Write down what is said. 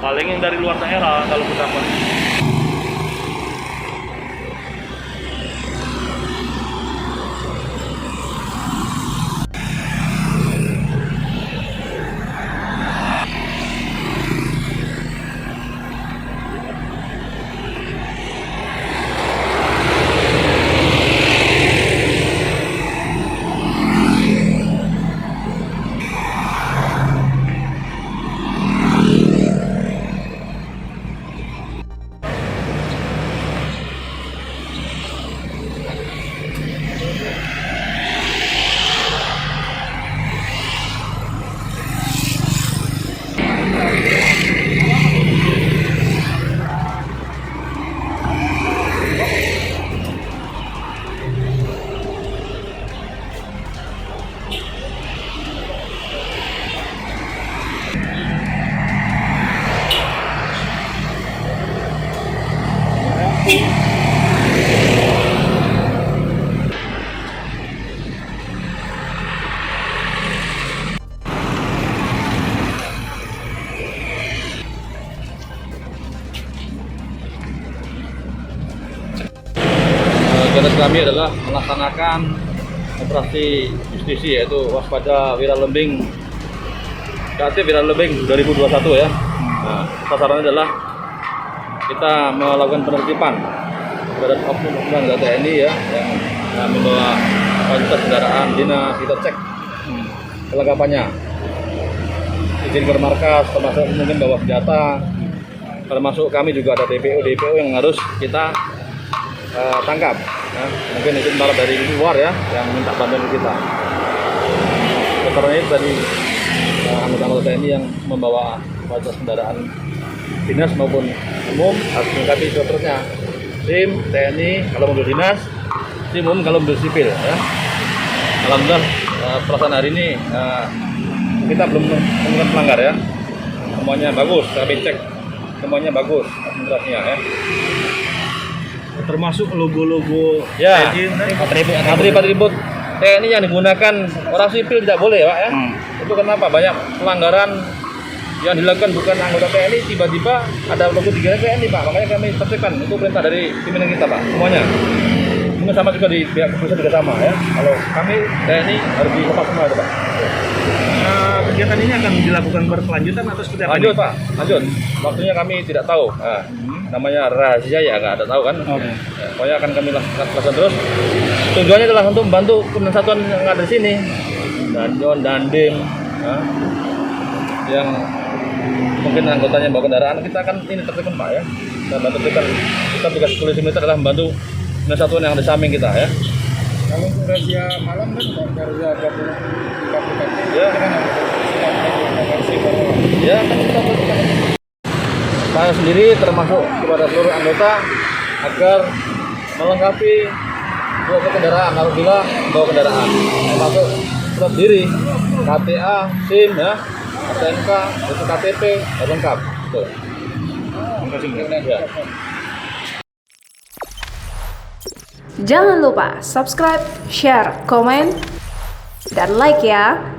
Paling yang dari luar daerah kalau kita tugas kami adalah melaksanakan operasi justisi, yaitu waspada viral lembing kreatif viral lembing 2021 ya. Nah, sasarannya adalah kita melakukan penertiban terhadap oknum-oknum anggota TNI ya yang membawa fasilitas kendaraan dinas. Kita cek kelengkapannya, izin bermarkas, termasuk mungkin bawa senjata, termasuk kami juga ada DPO yang harus kita tangkap ya. Mungkin itu malah dari luar ya yang minta bantuan kita. Karena itu dari anggota-anggota TNI yang membawa fasilitas kendaraan dinas maupun umum harus melengkapi suratnya. SIM TNI kalau mobil dinas, SIM umum kalau mobil sipil ya. Alhamdulillah pelaksanaan hari ini kita belum menemukan pelanggar ya. Semuanya bagus, kami cek semuanya bagus administrasinya ya. Termasuk logo-logo ya, atribut TNI yang digunakan orang sipil tidak boleh Pak ya. Itu kenapa banyak pelanggaran yang dilakukan bukan anggota TNI, tiba-tiba ada logo 3 TNI Pak, makanya kami tertibkan. Itu perintah dari pimpinan kita Pak, semuanya. Ini sama juga di pihak kepolisian juga sama ya. Kalau kami TNI harus dilepas semua itu Pak. Kegiatan ini akan dilakukan berkelanjutan atau seperti apa? Lanjut Pak, lanjut. Waktunya kami tidak tahu. Nah, namanya rahasia ya, nggak ada tahu kan. Okay. Ya, pokoknya akan kami lakukan terus. Tujuannya adalah untuk membantu kesatuan yang ada di sini, Danjon, Dandim, ya, yang mungkin anggotanya bawa kendaraan. Kita akan ini tertibkan Pak ya. Kita bantu tertibkan. Kita tugas polisi militer adalah membantu kesatuan yang ada di samping kita ya. Kalau razia malam kan razia gabungan ya. Ya, saya sendiri termasuk kepada seluruh anggota agar melengkapi bawa kendaraan apabila bawa kendaraan, termasuk surat diri, KTA, SIM ya, STNK, KTP, lengkap. Tuh. Ya. Jangan lupa subscribe, share, komen, dan like ya.